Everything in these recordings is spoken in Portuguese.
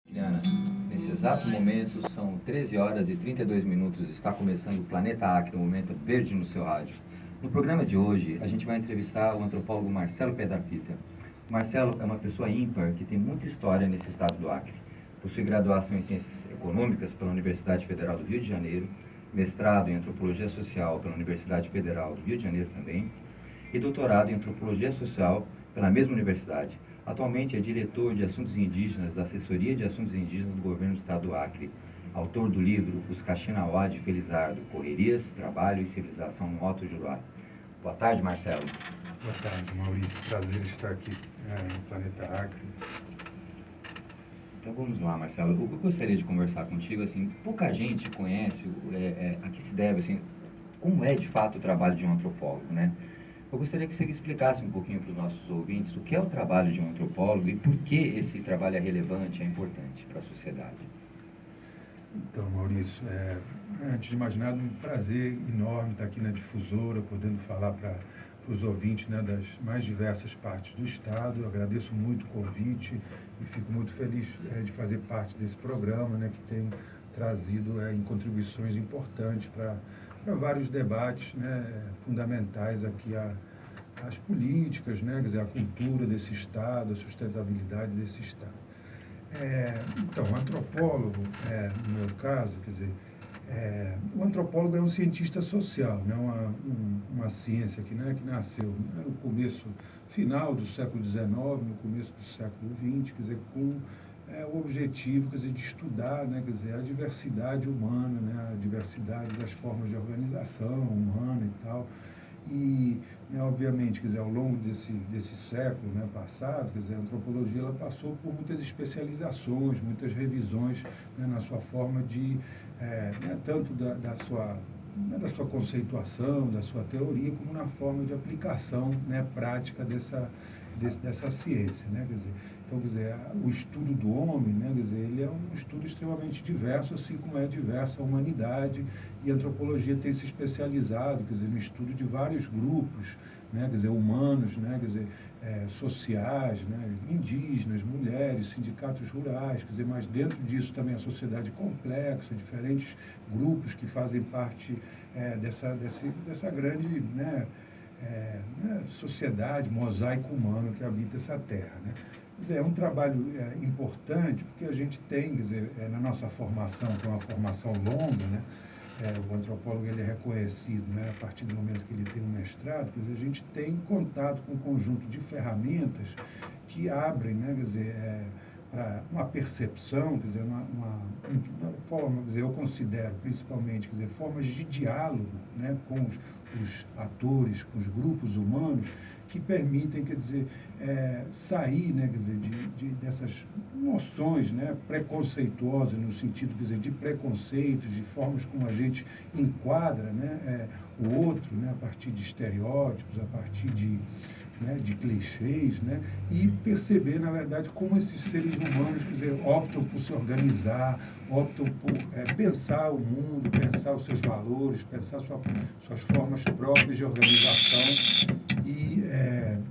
Juliana, nesse exato momento são 13 horas e 32 minutos, está começando o Planeta Acre, o momento verde no seu rádio. No programa de hoje, a gente vai entrevistar o antropólogo Marcelo Pedapita. O Marcelo é uma pessoa ímpar que tem muita história nesse estado do Acre. Possui graduação em Ciências Econômicas pela Universidade Federal do Rio de Janeiro, mestrado em Antropologia Social pela Universidade Federal do Rio de Janeiro também, e doutorado em Antropologia Social pela mesma universidade. Atualmente é diretor de Assuntos Indígenas da Assessoria de Assuntos Indígenas do Governo do Estado do Acre, autor do livro Os Kaxinawá de Felizardo, Correrias, Trabalho e Civilização no Alto Juruá. Boa tarde, Marcelo. Boa tarde, Maurício. Prazer estar aqui no Planeta Acre. Então vamos lá, Marcelo. Eu gostaria de conversar contigo, assim, pouca gente conhece a que se deve, assim, como é de fato o trabalho de um antropólogo, né? Eu gostaria que você explicasse um pouquinho para os nossos ouvintes o que é o trabalho de um antropólogo e por que esse trabalho é relevante, é importante para a sociedade. Então, Maurício, antes de mais nada, um prazer enorme estar aqui na Difusora, podendo falar para os ouvintes, né, das mais diversas partes do Estado. Eu agradeço muito o convite e fico muito feliz de fazer parte desse programa, né, que tem trazido em contribuições importantes para vários debates, né, fundamentais aqui às políticas, né, quer dizer, a cultura desse Estado, a sustentabilidade desse Estado. Então, o antropólogo, no meu caso, quer dizer, o antropólogo é um cientista social, né, uma ciência que nasceu, né, no começo, final do século XIX, no começo do século XX, quer dizer, com o objetivo, quer dizer, de estudar, né, quer dizer, a diversidade humana, né, a diversidade das formas de organização humana e tal. E, né, obviamente, quer dizer, ao longo desse século, né, passado, quer dizer, a antropologia ela passou por muitas especializações, muitas revisões, né, na sua forma de, né, tanto da sua conceituação, da sua teoria, como na forma de aplicação, né, prática dessa ciência, né, quer dizer, então, quer dizer, o estudo do homem, né, quer dizer, ele é um estudo extremamente diverso, assim como é diversa a humanidade, e a antropologia tem se especializado, quer dizer, no estudo de vários grupos, né, quer dizer, humanos, né, quer dizer, sociais, né, indígenas, mulheres, sindicatos rurais, quer dizer, mas dentro disso também a sociedade complexa, diferentes grupos que fazem parte dessa grande, né, sociedade, mosaico humano que habita essa terra, né? Quer dizer, é um trabalho importante porque a gente tem, quer dizer, na nossa formação, que é uma formação longa, né? O antropólogo ele é reconhecido, né, a partir do momento que ele tem um mestrado, quer dizer, a gente tem contato com um conjunto de ferramentas que abrem, né, quer dizer, para uma percepção, quer dizer, uma forma, quer dizer, eu considero principalmente, quer dizer, formas de diálogo, né, com os atores, com os grupos humanos, que permitem, quer dizer, sair, né, quer dizer, dessas noções, né, preconceituosas, no sentido, quer dizer, de preconceitos, de formas como a gente enquadra, né, o outro, né, a partir de estereótipos, a partir de clichês, né, e perceber, na verdade, como esses seres humanos, quer dizer, optam por se organizar, optam por pensar o mundo, pensar os seus valores, pensar suas formas próprias de organização e, quer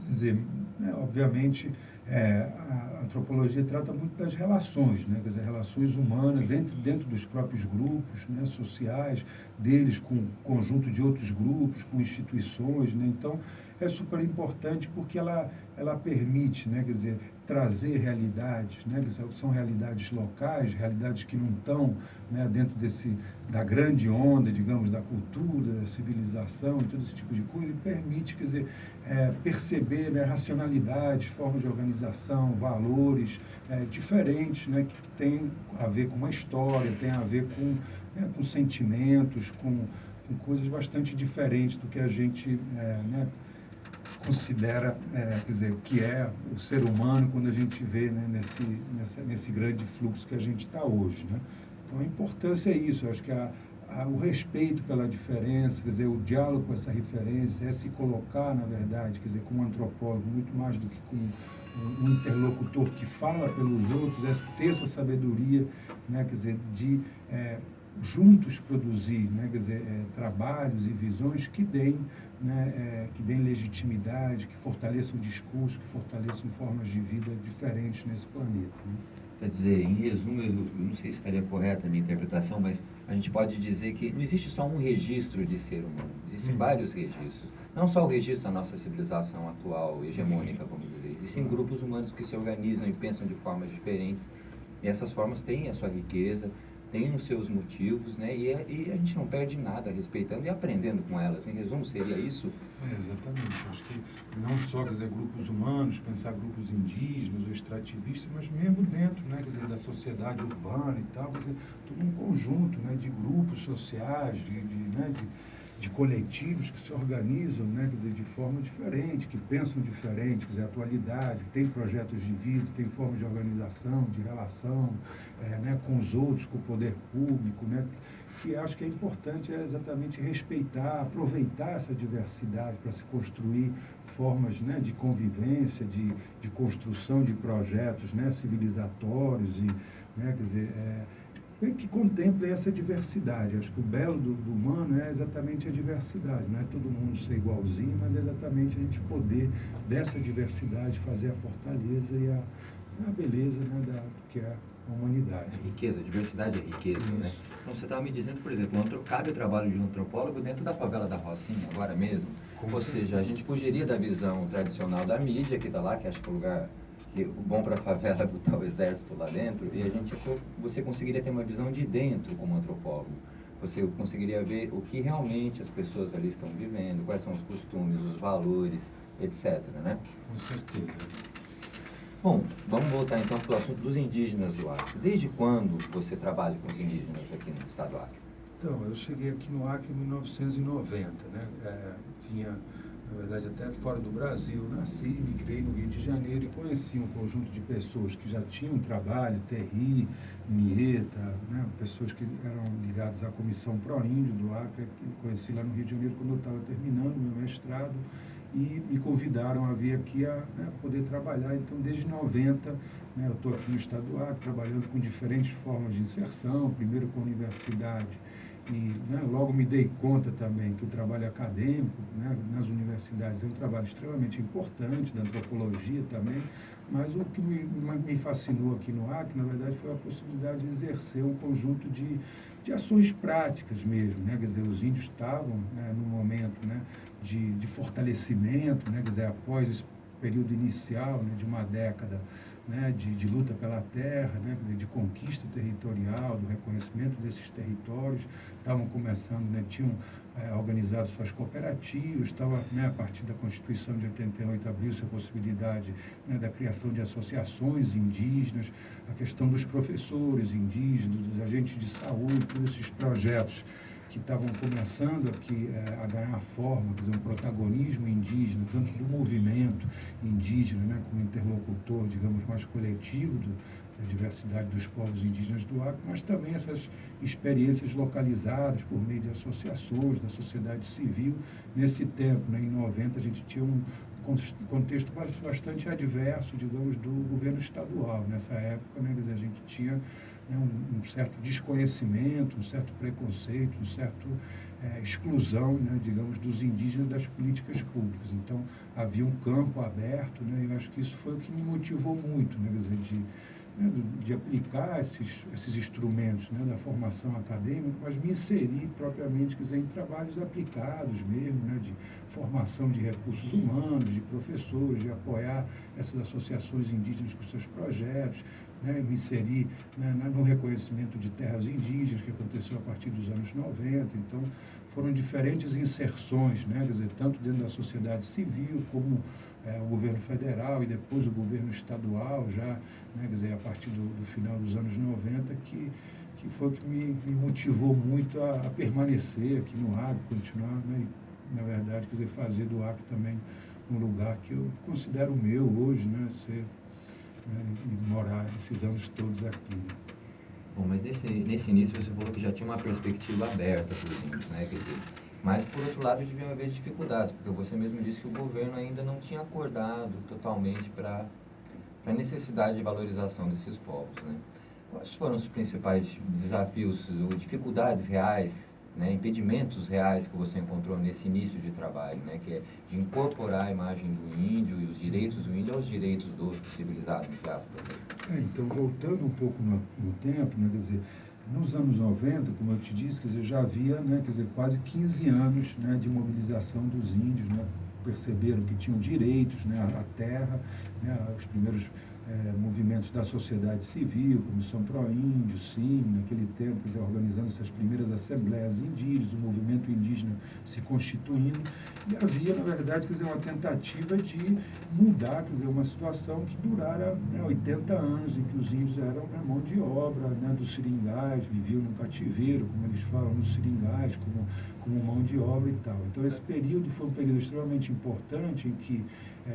dizer, né, obviamente, a antropologia trata muito das relações, né, quer dizer, relações humanas dentro dos próprios grupos, né, sociais, deles com um conjunto de outros grupos, com instituições, né, então é super importante porque ela permite, né, quer dizer, trazer realidades, né, são realidades locais, realidades que não estão, né, dentro da grande onda, digamos, da cultura, da civilização e todo esse tipo de coisa, e permite, quer dizer, perceber, né, racionalidades, formas de organização, valores diferentes, né, que tem a ver com uma história, tem a ver com sentimentos, com coisas bastante diferentes do que a gente né, considera, quer dizer, o que é o ser humano quando a gente vê, né, nesse grande fluxo que a gente está hoje, né? Então a importância é isso, eu acho que o respeito pela diferença, quer dizer, o diálogo com essa referência, é se colocar, na verdade, quer dizer, como antropólogo, muito mais do que como um interlocutor que fala pelos outros, é ter essa sabedoria, né, quer dizer, de juntos produzir, né, quer dizer, trabalhos e visões que deem, né, que deem legitimidade, que fortaleçam o discurso, que fortaleçam formas de vida diferentes nesse planeta, né? Quer dizer, em resumo, eu não sei se estaria correta a minha interpretação, mas a gente pode dizer que não existe só um registro de ser humano, existem vários registros. Não só o registro da nossa civilização atual, hegemônica, vamos dizer. Existem grupos humanos que se organizam e pensam de formas diferentes, e essas formas têm a sua riqueza, têm os seus motivos, né? E a gente não perde nada respeitando e aprendendo com elas. Em resumo, seria isso? Exatamente. Acho que não só, quer dizer, grupos humanos, pensar grupos indígenas ou extrativistas, mas mesmo dentro, né, quer dizer, da sociedade urbana e tal, quer dizer, todo um conjunto, né, de grupos sociais, de coletivos que se organizam, né, quer dizer, de forma diferente, que pensam diferente, quer dizer, atualidade, que tem projetos de vida, tem formas de organização, de relação, né, com os outros, com o poder público, né, que acho que é importante exatamente respeitar, aproveitar essa diversidade para se construir formas, né, de convivência, de construção de projetos, né, civilizatórios e, né, quer dizer, que contemplem essa diversidade. Acho que o belo do humano é exatamente a diversidade, não é todo mundo ser igualzinho, mas é exatamente a gente poder, dessa diversidade, fazer a fortaleza e a beleza, né, do que é a humanidade. É riqueza, diversidade é riqueza, né? Então você estava me dizendo, por exemplo, cabe o trabalho de um antropólogo dentro da favela da Rocinha, agora mesmo. Ou seja, a gente fugiria da visão tradicional da mídia que está lá, que acha que é o lugar o bom para a favela é botar o exército lá dentro, e você conseguiria ter uma visão de dentro como antropólogo. Você conseguiria ver o que realmente as pessoas ali estão vivendo, quais são os costumes, os valores, etc. Né? Com certeza. Bom, vamos voltar então para o assunto dos indígenas do Acre. Desde quando você trabalha com os indígenas aqui no estado do Acre? Então, eu cheguei aqui no Acre em 1990, né? Vinha, na verdade, até fora do Brasil. Nasci, migrei no Rio de Janeiro e conheci um conjunto de pessoas que já tinham trabalho, Terri, Nieta, né? Pessoas que eram ligadas à Comissão Pró-Índio do Acre, que conheci lá no Rio de Janeiro quando eu estava terminando meu mestrado, e me convidaram a vir aqui a, né, poder trabalhar. Então, desde 90, né, eu estou aqui no estado do Acre, trabalhando com diferentes formas de inserção, primeiro com a universidade, e, né, logo me dei conta também que o trabalho acadêmico, né, nas universidades é um trabalho extremamente importante, da antropologia também, mas o que me fascinou aqui no Acre, na verdade, foi a possibilidade de exercer um conjunto de ações práticas mesmo, né? Quer dizer, os índios estavam, né, num momento, né, de fortalecimento, né? Quer dizer, após esse período inicial, né, de uma década, né, de luta pela terra, né, de conquista territorial, do reconhecimento desses territórios, estavam começando, né, tinham organizado suas cooperativas, estava, né, a partir da Constituição de 88 abriu-se a possibilidade, né, da criação de associações indígenas, a questão dos professores indígenas, dos agentes de saúde, todos esses projetos que estavam começando aqui a ganhar forma, quer dizer, um protagonismo indígena, tanto do movimento indígena, né, como interlocutor, digamos, mais coletivo da diversidade dos povos indígenas do Acre, mas também essas experiências localizadas por meio de associações, da sociedade civil. Nesse tempo, né, em 90, a gente tinha um contexto bastante adverso, digamos, do governo estadual. Nessa época, né, a gente tinha, né, um certo desconhecimento, um certo preconceito, um certo exclusão, né, digamos, dos indígenas das políticas públicas. Então, havia um campo aberto, né, e eu acho que isso foi o que me motivou muito, né, quer dizer, de aplicar esses instrumentos, né, da formação acadêmica, mas me inserir propriamente, quer dizer, em trabalhos aplicados mesmo, né, de formação de recursos humanos, de professores, de apoiar essas associações indígenas com seus projetos, né, me inserir, né, no reconhecimento de terras indígenas, que aconteceu a partir dos anos 90. Então, foram diferentes inserções, né, quer dizer, tanto dentro da sociedade civil, como o governo federal e depois o governo estadual, já, né, quer dizer, a partir do final dos anos 90, que foi o que me motivou muito a permanecer aqui no Acre, continuar, né, e, na verdade, quer dizer, fazer do Acre também um lugar que eu considero meu hoje, né, ser, né, e morar esses anos todos aqui. Bom, mas nesse início você falou que já tinha uma perspectiva aberta para os índios, né? Quer dizer, mas, por outro lado, deviam haver dificuldades, porque você mesmo disse que o governo ainda não tinha acordado totalmente para a necessidade de valorização desses povos, né? Quais foram os principais desafios ou dificuldades reais, né, impedimentos reais que você encontrou nesse início de trabalho, né, que é de incorporar a imagem do índio e os direitos do índio aos direitos do outro civilizado, entre aspas? Então, voltando um pouco no tempo, né, quer dizer, nos anos 90, como eu te disse, quer dizer, já havia, né, quer dizer, quase 15 anos, né, de mobilização dos índios, né, perceberam que tinham direitos, né, à terra, né, os primeiros movimentos da sociedade civil, Comissão Pró-Índio, sim, naquele tempo, quer dizer, organizando essas primeiras assembleias indígenas, o movimento indígena se constituindo, e havia, na verdade, quer dizer, uma tentativa de mudar, quer dizer, uma situação que durara, né, 80 anos, em que os índios eram, né, mão de obra, né, dos seringais, viviam no cativeiro, como eles falam, nos seringais, como mão de obra e tal. Então, esse período foi um período extremamente importante em que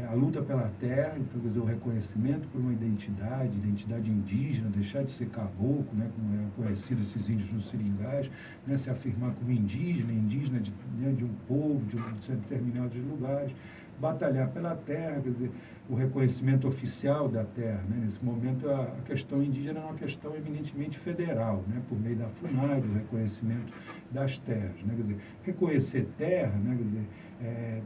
a luta pela terra, então, quer dizer, o reconhecimento por uma identidade indígena, deixar de ser caboclo, né, como eram conhecidos esses índios nos seringais, né, se afirmar como indígena de um povo, de determinados lugares, batalhar pela terra, quer dizer, o reconhecimento oficial da terra. Né? Nesse momento, a questão indígena é uma questão eminentemente federal, né? Por meio da FUNAI, do reconhecimento das terras. Né? Quer dizer, reconhecer terra, né? Quer dizer,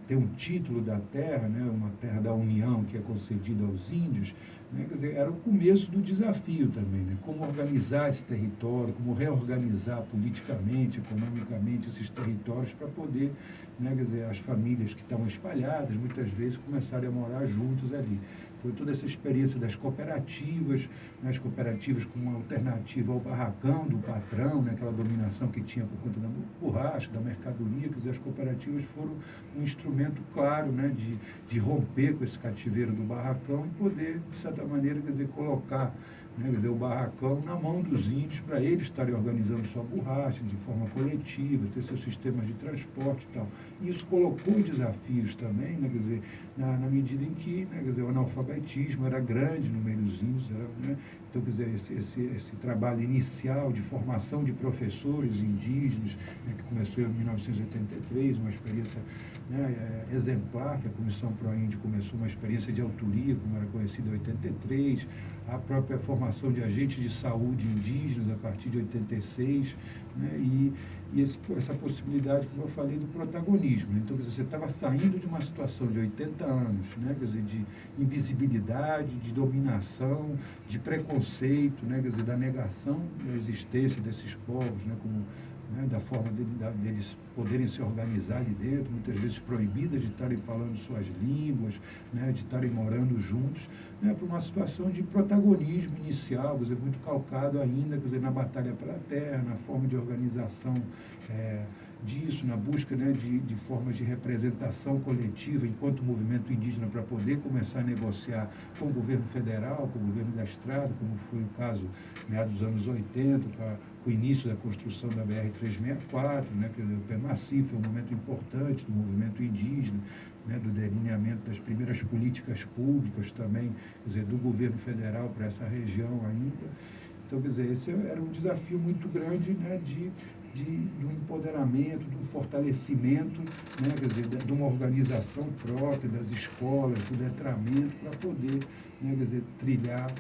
ter um título da terra, né? Uma terra da União que é concedida aos índios, né? Quer dizer, era o começo do desafio também, né? Como organizar esse território, como reorganizar politicamente, economicamente esses territórios para poder, né? Quer dizer, as famílias que estavam espalhadas, muitas vezes, começarem a morar juntos ali. Então, toda essa experiência das cooperativas, né? As cooperativas como uma alternativa ao barracão do patrão, né? Aquela dominação que tinha por conta da borracha, da mercadoria, quer dizer, as cooperativas foram um instrumento claro, né? de romper com esse cativeiro do barracão e poder, de certa maneira, quer dizer, colocar, né, quer dizer, o barracão na mão dos índios para eles estarem organizando sua borracha de forma coletiva, ter seus sistemas de transporte e tal. E isso colocou desafios também, né, quer dizer, na medida em que, né, quer dizer, o analfabetismo era grande no meio dos índios, né, então, quer dizer, esse trabalho inicial de formação de professores indígenas, né, que começou em 1983, uma experiência, né, exemplar, que a Comissão Pró-Índio começou uma experiência de autoria, como era conhecida em 83, a própria formação de agentes de saúde indígenas a partir de 86, né, e essa possibilidade, como eu falei, do protagonismo. Né? Então, quer dizer, você estava saindo de uma situação de 80 anos, né, quer dizer, de invisibilidade, de dominação, de preconceito, né, quer dizer, da negação da existência desses povos, né, como, né, da forma deles poderem se organizar ali dentro, muitas vezes proibidas de estarem falando suas línguas, né, de estarem morando juntos, né, para uma situação de protagonismo inicial, quer dizer, muito calcado ainda, quer dizer, na batalha pela terra, na forma de organização disso, na busca, né, de formas de representação coletiva enquanto movimento indígena para poder começar a negociar com o governo federal, com o governo da estrada, como foi o caso, né, dos anos 80, com o início da construção da BR-364, né, que o PEMACI foi um momento importante do movimento indígena, né, do delineamento das primeiras políticas públicas também, quer dizer, do governo federal para essa região ainda. Então, quer dizer, esse era um desafio muito grande, né, do empoderamento, do fortalecimento, né, quer dizer, de uma organização própria das escolas, do letramento, para poder, né, quer dizer, trilhar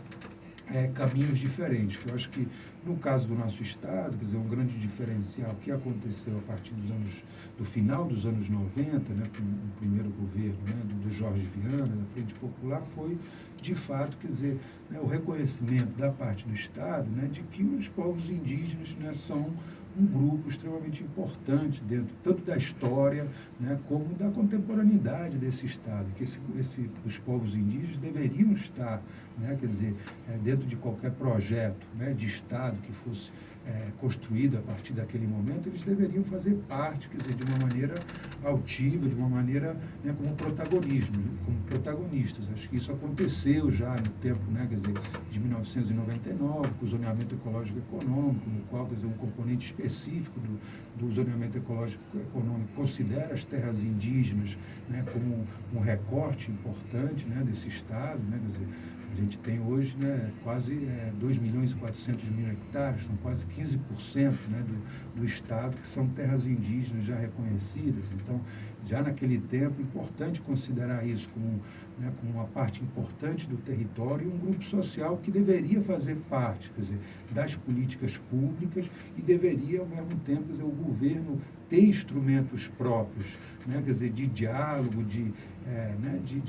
caminhos diferentes, que eu acho que, no caso do nosso Estado, quer dizer, um grande diferencial que aconteceu a partir do final dos anos 90, né, com o primeiro governo, né, do Jorge Viana, da Frente Popular, foi, de fato, quer dizer, né, o reconhecimento da parte do Estado, né, de que os povos indígenas, né, são um grupo extremamente importante dentro tanto da história, né, como da contemporaneidade desse Estado, que os povos indígenas deveriam estar, né, quer dizer, dentro de qualquer projeto, né, de Estado que fosse construído a partir daquele momento, eles deveriam fazer parte, quer dizer, de uma maneira altiva, de uma maneira, né, como protagonistas. Acho que isso aconteceu já no tempo, né, quer dizer, de 1999, com o zoneamento ecológico econômico, no qual, quer dizer, um componente específico do zoneamento ecológico econômico considera as terras indígenas, né, como um recorte importante, né, desse Estado, né, quer dizer, a gente tem hoje, né, quase 2.400.000 hectares, são quase 15%, né, do Estado, que são terras indígenas já reconhecidas. Então, já naquele tempo, é importante considerar isso como, né, como uma parte importante do território e um grupo social que deveria fazer parte, quer dizer, das políticas públicas e deveria, ao mesmo tempo, quer dizer, o governo ter instrumentos próprios, né, quer dizer, de diálogo, de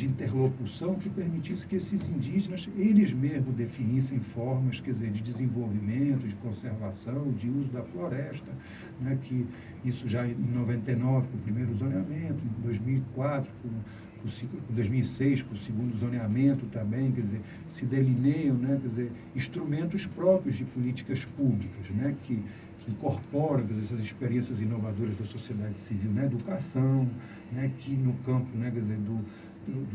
interlocução, que permitisse que esses indígenas, eles mesmos definissem formas, quer dizer, de desenvolvimento, de conservação, de uso da floresta, né, que isso já em 99, com o primeiro zoneamento, em 2004, com 2006, com o segundo zoneamento também, quer dizer, se delineiam, né, quer dizer, instrumentos próprios de políticas públicas, né, que incorporam, quer dizer, essas experiências inovadoras da sociedade civil na educação, né, que no campo, né, quer dizer, do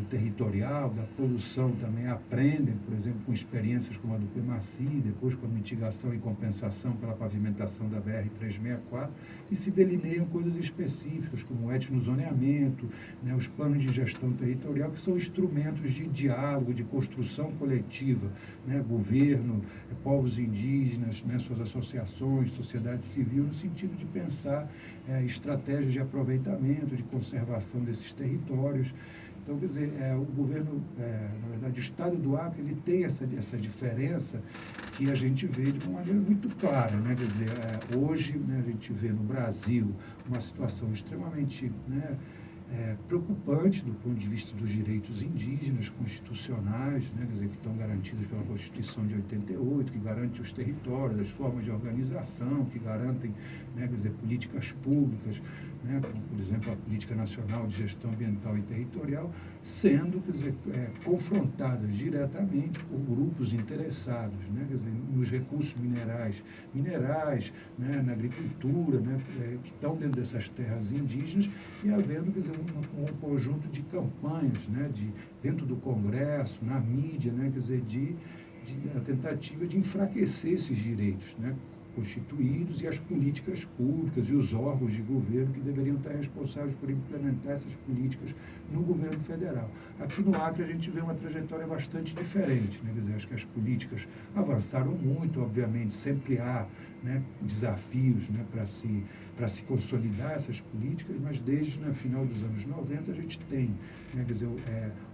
territorial, da produção também aprendem, por exemplo, com experiências como a do PEMACI, depois com a mitigação e compensação pela pavimentação da BR-364, e se delineiam coisas específicas, como o etnozoneamento, né, os planos de gestão territorial, que são instrumentos de diálogo, de construção coletiva, né, governo, povos indígenas, né, suas associações, sociedade civil, no sentido de pensar estratégias de aproveitamento, de conservação desses territórios. Então, quer dizer, o governo, na verdade, o Estado do Acre, ele tem essa diferença que a gente vê de uma maneira muito clara, né? Quer dizer, hoje, né, a gente vê no Brasil uma situação extremamente, né, preocupante do ponto de vista dos direitos indígenas, constitucionais, né, quer dizer, que estão garantidos pela Constituição de 88, que garante os territórios, as formas de organização, que garantem, né, quer dizer, políticas públicas, né, como, por exemplo, a Política Nacional de Gestão Ambiental e Territorial, sendo, quer dizer, confrontadas diretamente por grupos interessados, né, quer dizer, nos recursos minerais, né, na agricultura, né, que estão dentro dessas terras indígenas, e havendo, quer dizer, um conjunto de campanhas, né, dentro do Congresso, na mídia, né, quer dizer, a tentativa de enfraquecer esses direitos, né, constituídos, e as políticas públicas e os órgãos de governo que deveriam estar responsáveis por implementar essas políticas no governo federal. Aqui no Acre a gente vê uma trajetória bastante diferente, né? Quer dizer, acho que as políticas avançaram muito, obviamente, sempre há, né, desafios, né, para se consolidar essas políticas, mas desde o final dos anos 90 a gente tem, né, quer dizer,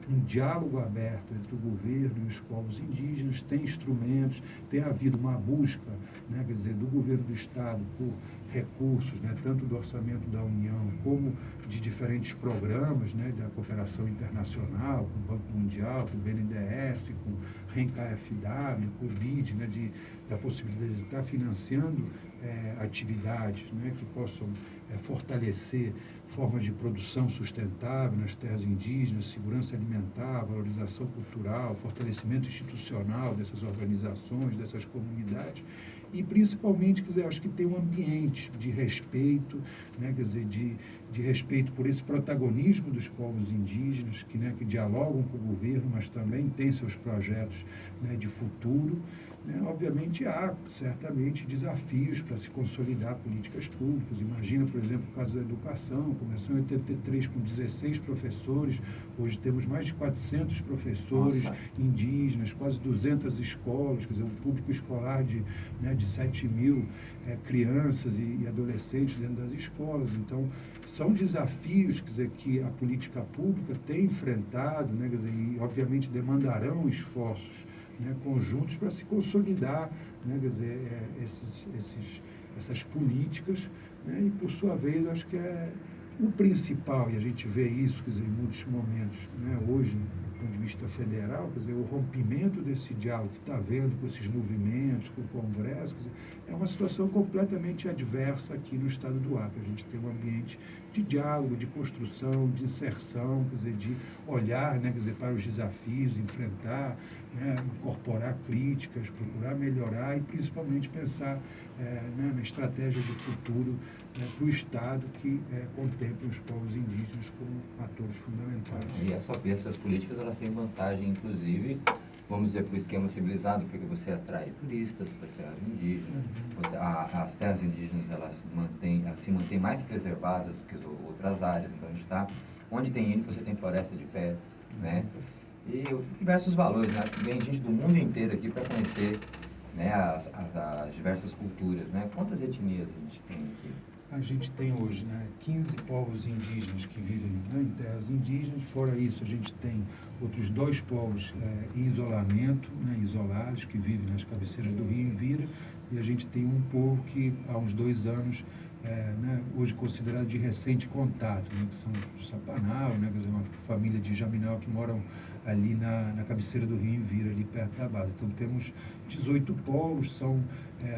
um diálogo aberto entre o governo e os povos indígenas, tem instrumentos, tem havido uma busca, né, quer dizer, do governo do Estado por recursos, né, tanto do orçamento da União como de diferentes programas, né, da cooperação internacional, com o Banco Mundial, com o BNDES, com o RENCAFW, com o BID, né, da possibilidade de estar financiando atividades, né, que possam fortalecer formas de produção sustentável nas terras indígenas, segurança alimentar, valorização cultural, fortalecimento institucional dessas organizações, dessas comunidades, e principalmente, quer dizer, acho que tem um ambiente de respeito, né, quer dizer, de respeito por esse protagonismo dos povos indígenas, que dialogam com o governo, mas também têm seus projetos, né, de futuro. Né? Obviamente há, certamente, desafios para se consolidar políticas públicas. Imagina, por exemplo, o caso da educação, começou em 83 com 16 professores, hoje temos mais de 400 professores indígenas, quase 200 escolas, quer dizer, um público escolar de 7 mil crianças e adolescentes dentro das escolas. Então, são desafios, quer dizer, que a política pública tem enfrentado, né, quer dizer, e obviamente demandarão esforços, né, conjuntos para se consolidar, né, quer dizer, essas políticas, né, e por sua vez acho que é o principal, e a gente vê isso, quer dizer, em muitos momentos, né, hoje, do ponto de vista federal, quer dizer, o rompimento desse diálogo que está havendo com esses movimentos, com o Congresso, quer dizer, é uma situação completamente adversa aqui no estado do Acre. A gente tem um ambiente de diálogo, de construção, de inserção, quer dizer, de olhar, né, quer dizer, para os desafios, enfrentar, né, incorporar críticas, procurar melhorar e principalmente pensar né, na estratégia de futuro, né, para o Estado que contemple os povos indígenas como atores fundamentais. E essas políticas elas têm vantagem, inclusive, vamos dizer, para o esquema civilizado, porque você atrai turistas para as terras indígenas, as terras indígenas elas se mantêm mais preservadas do que as outras áreas, então a gente está, onde tem índio você tem floresta de pé, né? E diversos valores, né? Vem gente do mundo inteiro aqui para conhecer, né, as diversas culturas, né? Quantas etnias a gente tem aqui? A gente tem hoje, né, 15 povos indígenas que vivem, né, em terras indígenas. Fora isso, a gente tem outros 2 povos em isolamento, né, isolados, que vivem nas cabeceiras do rio Envira, e a gente tem um povo que há uns 2 anos né, hoje considerado de recente contato, né, que são Sapanal, né, quer dizer, uma família de Jaminal que moram ali na cabeceira do Rio Envira, ali perto da base. Então temos 18 povos, são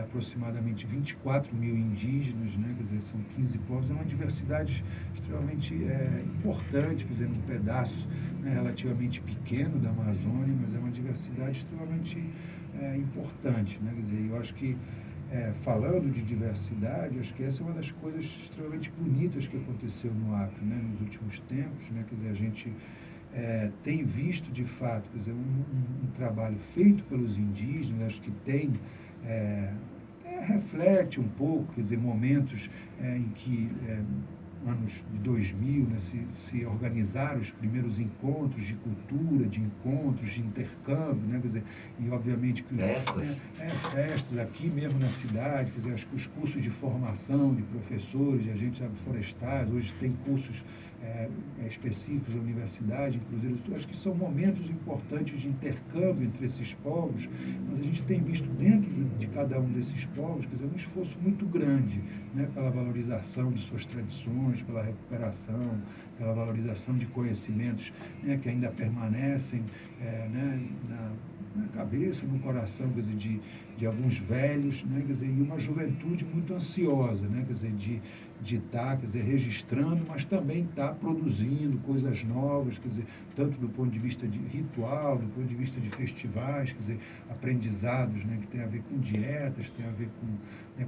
aproximadamente 24 mil indígenas, né, quer dizer, são 15 povos, é uma diversidade extremamente importante, quer dizer, num pedaço, né, relativamente pequeno da Amazônia, mas é uma diversidade extremamente importante, né, quer dizer, eu acho que falando de diversidade, acho que essa é uma das coisas extremamente bonitas que aconteceu no Acre, né, nos últimos tempos, né, quer dizer, a gente tem visto de fato, quer dizer, um trabalho feito pelos indígenas, acho que tem reflete um pouco, quer dizer, momentos em que anos de 2000, né, se organizaram os primeiros encontros de cultura, de encontros, de intercâmbio, né, quer dizer, e obviamente que festas, festas aqui mesmo na cidade, quer dizer, acho que os cursos de formação de professores, de agentes agroflorestais, hoje tem cursos específicos da universidade, inclusive, acho que são momentos importantes de intercâmbio entre esses povos, mas a gente tem visto dentro de cada um desses povos, quer dizer, um esforço muito grande, né, pela valorização de suas tradições, pela recuperação, pela valorização de conhecimentos, né, que ainda permanecem né, na cabeça, no coração, quer dizer, de alguns velhos, né, quer dizer, e uma juventude muito ansiosa, né, quer dizer, de estar, quer dizer, registrando, mas também estar produzindo coisas novas, quer dizer, tanto do ponto de vista de ritual, do ponto de vista de festivais, quer dizer, aprendizados, né, que tem a ver com dietas, tem a ver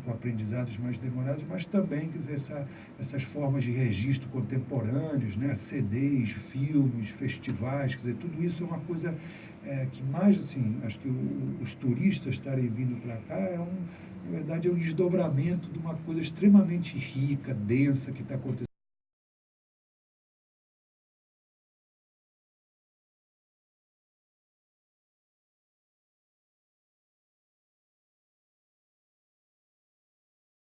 com aprendizados mais demorados, mas também, quer dizer, essas formas de registro contemporâneos, né, CDs, filmes, festivais, quer dizer, tudo isso é uma coisa que mais, assim, acho que os turistas estarem vindo para cá na verdade, é um desdobramento de uma coisa extremamente rica, densa, que está acontecendo.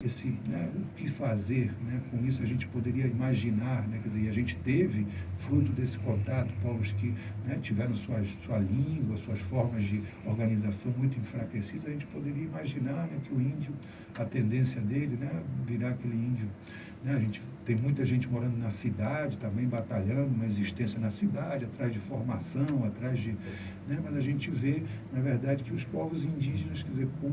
O que fazer, né, com isso a gente poderia imaginar, né, quer dizer, a gente teve, fruto desse contato, povos que, né, tiveram sua língua, suas formas de organização muito enfraquecidas, a gente poderia imaginar, né, que o índio, a tendência dele, né, virar aquele índio, né, a gente tem muita gente morando na cidade também, batalhando uma existência na cidade, atrás de formação, atrás de, né, mas a gente vê, na verdade, que os povos indígenas, quer dizer, com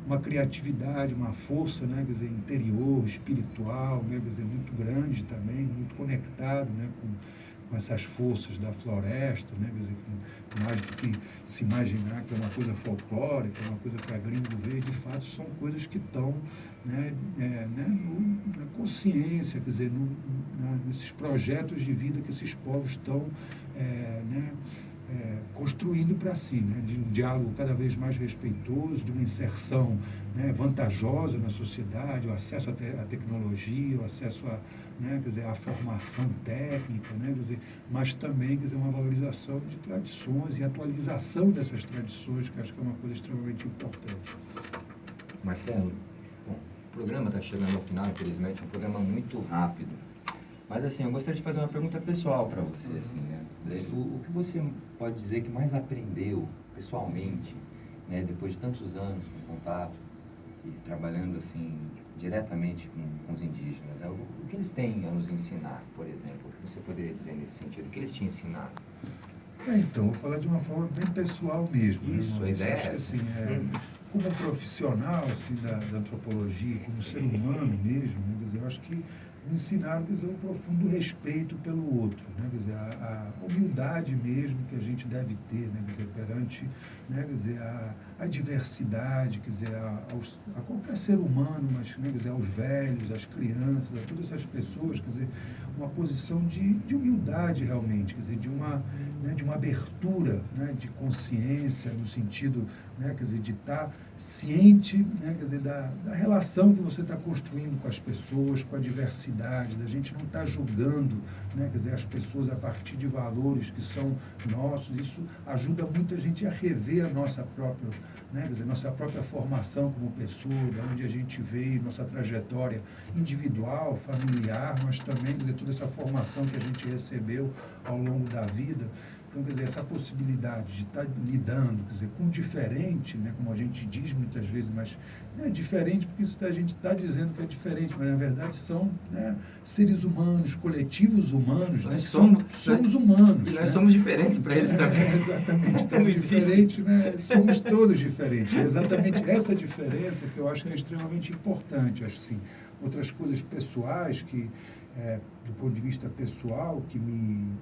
uma criatividade, uma força, né, quer dizer, interior, espiritual, né, quer dizer, muito grande também, muito conectado, né, com essas forças da floresta, né, quer dizer, com mais do que se imaginar que é uma coisa folclórica, é uma coisa para gringo ver, de fato são coisas que estão, né, na consciência, quer dizer, nesses projetos de vida que esses povos estão, né, construindo para si, né, de um diálogo cada vez mais respeitoso, de uma inserção, né, vantajosa na sociedade, o acesso à tecnologia, o acesso né, quer dizer, à formação técnica, né, quer dizer, mas também, quer dizer, uma valorização de tradições e atualização dessas tradições, que acho que é uma coisa extremamente importante. Marcelo, bom, o programa está chegando ao final, infelizmente, é um programa muito rápido. Mas assim, eu gostaria de fazer uma pergunta pessoal para você, assim, né? O que você pode dizer que mais aprendeu pessoalmente, né, depois de tantos anos com contato e trabalhando assim diretamente com os indígenas, né? O que eles têm a nos ensinar, por exemplo? O que você poderia dizer nesse sentido? O que eles te ensinaram? Então, vou falar de uma forma bem pessoal mesmo. Isso, né? a ideia é assim, como profissional assim, da antropologia, como ser humano mesmo, né? Quer dizer, eu acho que me ensinaram, quer dizer, um profundo respeito pelo outro, né? Quer dizer, a humildade mesmo que a gente deve ter, né? Quer dizer, perante, né? Quer dizer, a diversidade, quer dizer, a qualquer ser humano, mas, né? Quer dizer, aos velhos, às crianças, a todas essas pessoas, quer dizer, uma posição de humildade realmente, quer dizer, de uma abertura, né? De consciência, no sentido, né? Quer dizer, de estar ciente, né? Quer dizer, da relação que você está construindo com as pessoas, com a diversidade, da gente não estar julgando, né? Quer dizer, as pessoas a partir de valores que são nossos. Isso ajuda muito a gente a rever a nossa própria, né? Quer dizer, nossa própria formação como pessoa, de onde a gente veio, nossa trajetória individual, familiar, mas também, quer dizer, toda essa formação que a gente recebeu ao longo da vida. Então, quer dizer, essa possibilidade de estar lidando, quer dizer, com o diferente, né, como a gente diz muitas vezes, mas não é diferente porque isso a gente está dizendo que é diferente, mas na verdade são, né, seres humanos, coletivos humanos, né, somos humanos. E nós, né, somos diferentes para eles também. Exatamente, estamos diferentes, né, somos todos diferentes. É exatamente essa diferença que eu acho que é extremamente importante. Acho assim, outras coisas pessoais que, do ponto de vista pessoal, que me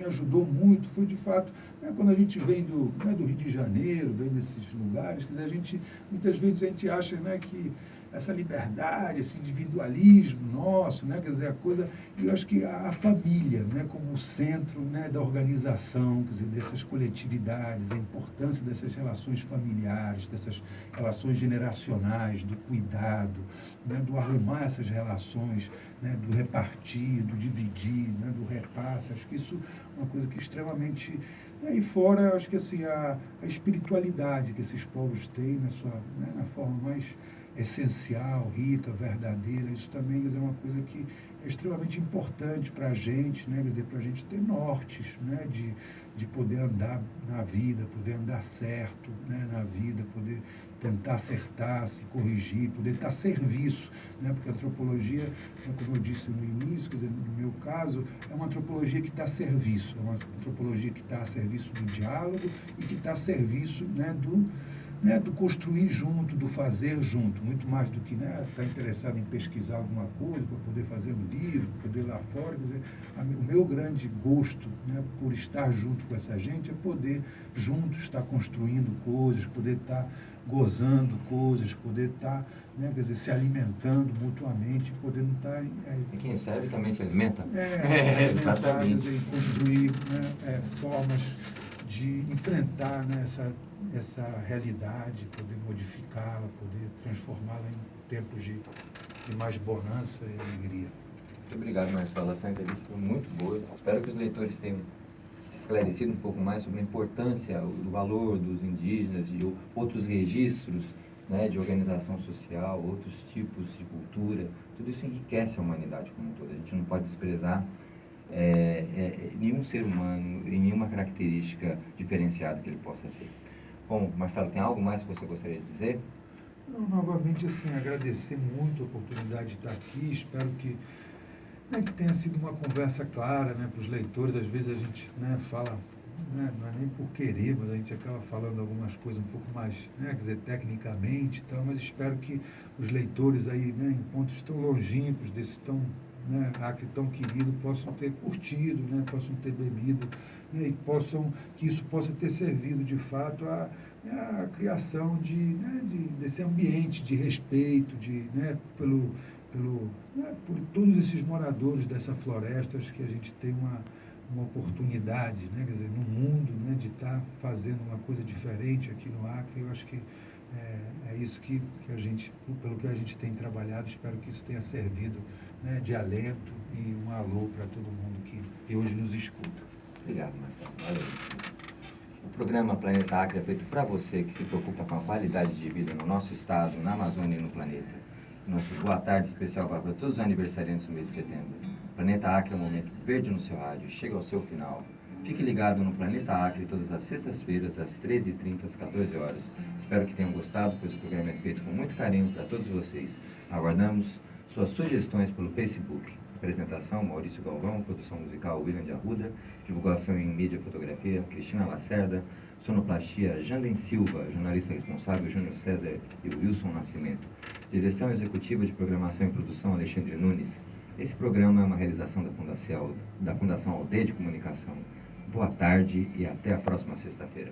ajudou muito foi, de fato, né, quando a gente vem do Rio de Janeiro, vem desses lugares, quer dizer, muitas vezes a gente acha, né, que essa liberdade, esse individualismo nosso, né, quer dizer, a coisa, e eu acho que a família, né, como o centro, né, da organização, quer dizer, dessas coletividades, a importância dessas relações familiares, dessas relações generacionais, do cuidado, né, do arrumar essas relações, né, do repartir, do dividir, né, do repasse. Acho que isso é uma coisa que é extremamente... Né, e fora, acho que assim, a espiritualidade que esses povos têm na forma mais essencial, rica, verdadeira, isso também, quer dizer, é uma coisa que é extremamente importante para a gente, né, quer dizer, para a gente ter nortes, né, de poder andar na vida, poder andar certo, né, na vida, poder tentar acertar, se corrigir, poder estar a serviço, né, porque a antropologia, né, como eu disse no início, quer dizer, no meu caso, é uma antropologia que está a serviço, é uma antropologia que está a serviço do diálogo e que está a serviço, né, do construir junto, do fazer junto, muito mais do que, né, estar interessado em pesquisar alguma coisa para poder fazer um livro, para poder ir lá fora. Quer dizer, o meu grande gosto, né, por estar junto com essa gente é poder junto estar construindo coisas, poder estar gozando coisas, poder estar, né, quer dizer, se alimentando mutuamente, poder não estar... E quem serve também se alimenta. Exatamente. Quer dizer, construir, né, formas de enfrentar, né, essa realidade, poder modificá-la, poder transformá-la em tempos de mais bonança e alegria. Muito obrigado, Marcelo. Essa entrevista foi muito boa. Espero que os leitores tenham se esclarecido um pouco mais sobre a importância, do valor dos indígenas, de outros registros, né, de organização social, outros tipos de cultura. Tudo isso enriquece a humanidade como um todo. A gente não pode desprezar nenhum ser humano e nenhuma característica diferenciada que ele possa ter. Bom, Marcelo, tem algo mais que você gostaria de dizer? Não, novamente, assim, agradecer muito a oportunidade de estar aqui. Espero que tenha sido uma conversa clara, né, para os leitores. Às vezes a gente, né, fala, né, não é nem por querer, mas a gente acaba falando algumas coisas um pouco mais, né, quer dizer, tecnicamente e tal, mas espero que os leitores aí, né, em pontos tão longínquos, desse tão, né, Acre tão querido, possam ter curtido, né, possam ter bebido, né, e que isso possa ter servido de fato a criação desse ambiente de respeito, né, por todos esses moradores dessa floresta. Acho que a gente tem uma oportunidade, né, quer dizer, no mundo, né, de estar fazendo uma coisa diferente aqui no Acre. Eu acho que é isso que a gente, pelo que a gente tem trabalhado. Espero que isso tenha servido, né, de alento e um alô para todo mundo que hoje nos escuta. Obrigado, Marcelo. Valeu. O programa Planeta Acre é feito para você que se preocupa com a qualidade de vida no nosso estado, na Amazônia e no planeta. Nosso boa tarde especial vai para todos os aniversariantes do mês de setembro. Planeta Acre é um momento verde no seu rádio, chega ao seu final. Fique ligado no Planeta Acre todas as sextas-feiras, das 13h30 às 14h. Espero que tenham gostado, pois o programa é feito com muito carinho para todos vocês. Aguardamos suas sugestões pelo Facebook. Apresentação, Maurício Galvão. Produção musical, William de Arruda. Divulgação em mídia e fotografia, Cristina Lacerda. Sonoplastia, Janden Silva. Jornalista responsável, Júnior César e Wilson Nascimento. Direção executiva de programação e produção, Alexandre Nunes. Esse programa é uma realização da Fundação Aldeia de Comunicação. Boa tarde e até a próxima sexta-feira.